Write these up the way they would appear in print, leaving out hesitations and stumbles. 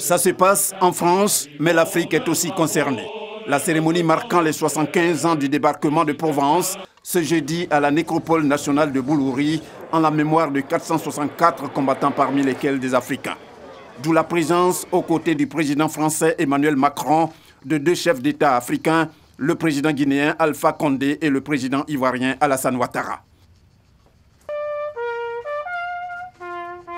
Ça se passe en France, mais l'Afrique est aussi concernée. La cérémonie marquant les 75 ans du débarquement de Provence, ce jeudi à la nécropole nationale de Boulouris, en la mémoire de 464 combattants parmi lesquels des Africains. D'où la présence aux côtés du président français Emmanuel Macron de deux chefs d'État africains, le président guinéen Alpha Condé et le président ivoirien Alassane Ouattara.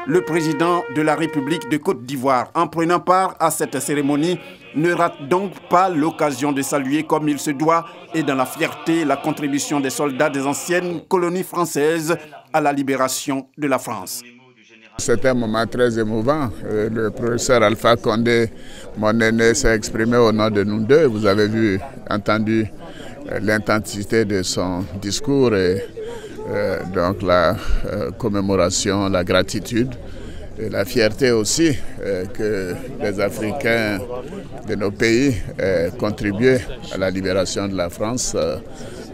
Le président de la République de Côte d'Ivoire, en prenant part à cette cérémonie, ne rate donc pas l'occasion de saluer comme il se doit et dans la fierté la contribution des soldats des anciennes colonies françaises à la libération de la France. C'est un moment très émouvant. Le professeur Alpha Condé, mon aîné, s'est exprimé au nom de nous deux. Vous avez entendu l'intensité de son discours et donc la commémoration, la gratitude et la fierté aussi que les Africains de nos pays aient contribué à la libération de la France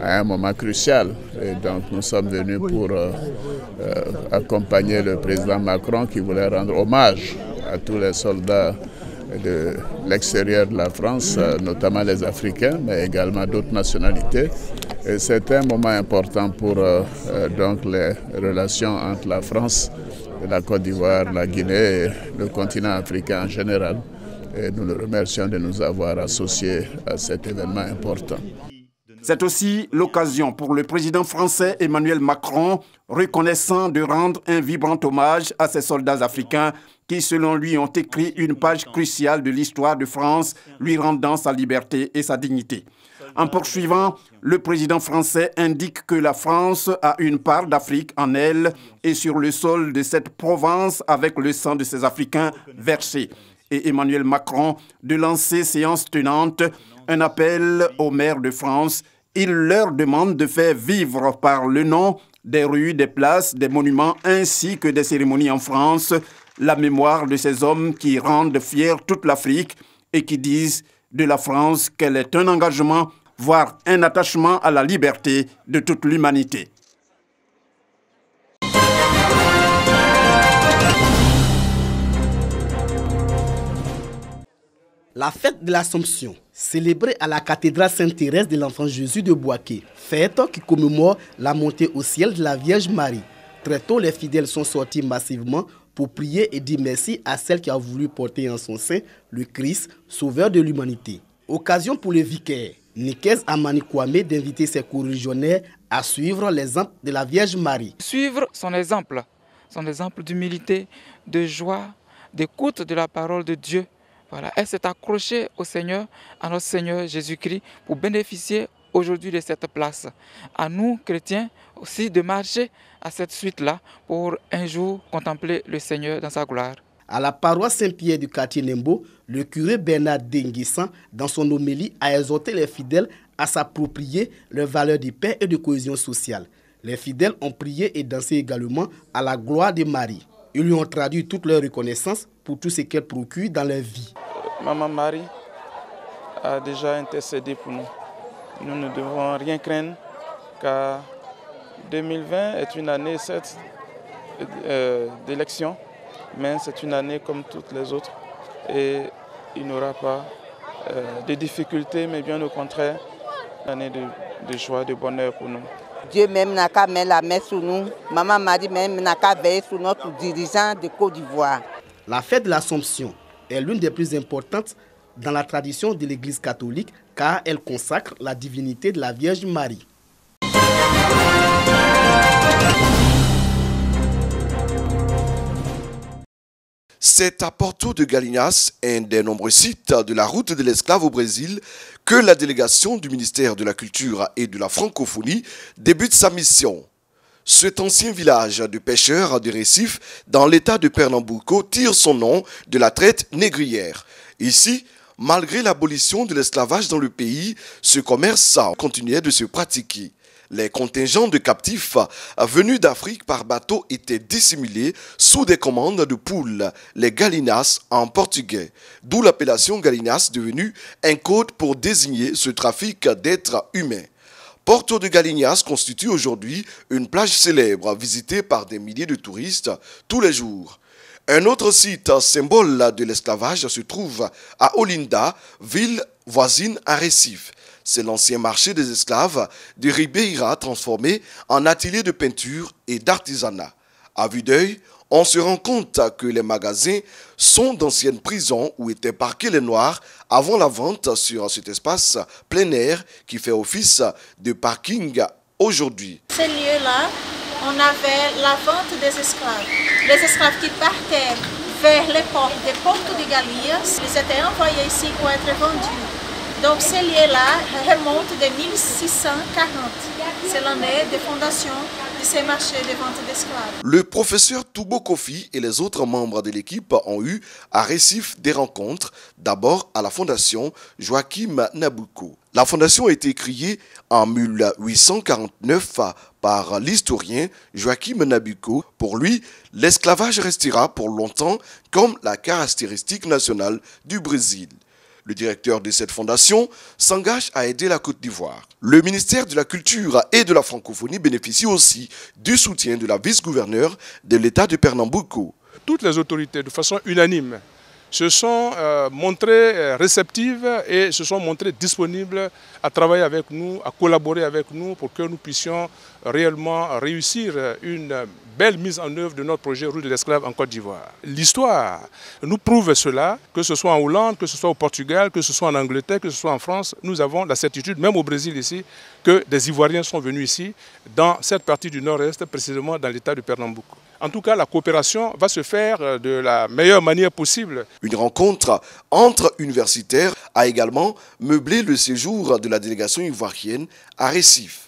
à un moment crucial. Et donc nous sommes venus pour accompagner le président Macron qui voulait rendre hommage à tous les soldats de l'extérieur de la France, notamment les Africains, mais également d'autres nationalités. Et c'est un moment important pour donc les relations entre la France, la Côte d'Ivoire, la Guinée et le continent africain en général. Et nous le remercions de nous avoir associés à cet événement important. C'est aussi l'occasion pour le président français Emmanuel Macron, reconnaissant de rendre un vibrant hommage à ces soldats africains qui, selon lui, ont écrit une page cruciale de l'histoire de France, lui rendant sa liberté et sa dignité. En poursuivant, le président français indique que la France a une part d'Afrique en elle et sur le sol de cette Provence avec le sang de ces Africains versé. Et Emmanuel Macron de lancer séance tenante un appel aux maires de France. Il leur demande de faire vivre par le nom des rues, des places, des monuments ainsi que des cérémonies en France la mémoire de ces hommes qui rendent fière toute l'Afrique et qui disent de la France qu'elle est un engagement, voire un attachement à la liberté de toute l'humanité. La fête de l'Assomption, célébrée à la cathédrale Sainte-Thérèse de l'Enfant Jésus de Bouaké, fête qui commémore la montée au ciel de la Vierge Marie. Très tôt, les fidèles sont sortis massivement pour prier et dire merci à celle qui a voulu porter en son sein le Christ, sauveur de l'humanité. Occasion pour le vicaire Nikez Amani Kwame d'inviter ses coreligionnaires à suivre l'exemple de la Vierge Marie. Suivre son exemple d'humilité, de joie, d'écoute de la parole de Dieu. Voilà, elle s'est accrochée au Seigneur, à notre Seigneur Jésus-Christ, pour bénéficier aujourd'hui de cette place. À nous, chrétiens, aussi de marcher à cette suite-là pour un jour contempler le Seigneur dans sa gloire. À la paroisse Saint-Pierre du quartier Nembo, le curé Bernard Denguissan, dans son homélie, a exhorté les fidèles à s'approprier leurs valeurs de paix et de cohésion sociale. Les fidèles ont prié et dansé également à la gloire de Marie. Ils lui ont traduit toute leur reconnaissance pour tout ce qu'elle procure dans leur vie. Maman Marie a déjà intercédé pour nous. Nous ne devons rien craindre car 2020 est une année certes d'élection, mais c'est une année comme toutes les autres et il n'y aura pas de difficultés, mais bien au contraire, une année de joie, de bonheur pour nous. Dieu même n'a qu'à mettre la main sur nous. Maman Marie même n'a qu'à veiller sur notre dirigeant de Côte d'Ivoire. La fête de l'Assomption est l'une des plus importantes dans la tradition de l'Église catholique car elle consacre la divinité de la Vierge Marie. C'est à Porto de Galinhas, un des nombreux sites de la route de l'esclave au Brésil, que la délégation du ministère de la Culture et de la Francophonie débute sa mission. Cet ancien village de pêcheurs de récifs dans l'état de Pernambuco tire son nom de la traite négrière. Ici, malgré l'abolition de l'esclavage dans le pays, ce commerce continuait de se pratiquer. Les contingents de captifs venus d'Afrique par bateau étaient dissimulés sous des commandes de poules, les galinas en portugais, d'où l'appellation galinas devenue un code pour désigner ce trafic d'êtres humains. Porto de Galinhas constitue aujourd'hui une plage célèbre visitée par des milliers de touristes tous les jours. Un autre site symbole de l'esclavage se trouve à Olinda, ville voisine à Recife. C'est l'ancien marché des esclaves de Ribeira transformé en atelier de peinture et d'artisanat. À vue d'œil, on se rend compte que les magasins sont d'anciennes prisons où étaient parqués les Noirs avant la vente sur cet espace plein air qui fait office de parking aujourd'hui. Ces lieux-là, on avait la vente des esclaves. Les esclaves qui partaient vers les portes des Porto de Galinhas, ils étaient envoyés ici pour être vendus. Donc ces lieux-là remontent de 1640. C'est l'année de fondation de ces marchés de vente d'esclaves. Le professeur Toubo Kofi et les autres membres de l'équipe ont eu à Recife des rencontres, d'abord à la fondation Joachim Nabuco. La fondation a été créée en 1849 par l'historien Joachim Nabuco. Pour lui, l'esclavage restera pour longtemps comme la caractéristique nationale du Brésil. Le directeur de cette fondation s'engage à aider la Côte d'Ivoire. Le ministère de la Culture et de la Francophonie bénéficie aussi du soutien de la vice-gouverneure de l'État de Pernambouco. Toutes les autorités, de façon unanime, se sont montrées réceptives et se sont montrées disponibles à travailler avec nous, à collaborer avec nous pour que nous puissions réellement réussir une belle mise en œuvre de notre projet Route de l'esclave en Côte d'Ivoire. L'histoire nous prouve cela, que ce soit en Hollande, que ce soit au Portugal, que ce soit en Angleterre, que ce soit en France, nous avons la certitude, même au Brésil ici, que des Ivoiriens sont venus ici, dans cette partie du nord-est, précisément dans l'état de Pernambouco. En tout cas, la coopération va se faire de la meilleure manière possible. Une rencontre entre universitaires a également meublé le séjour de la délégation ivoirienne à Recife.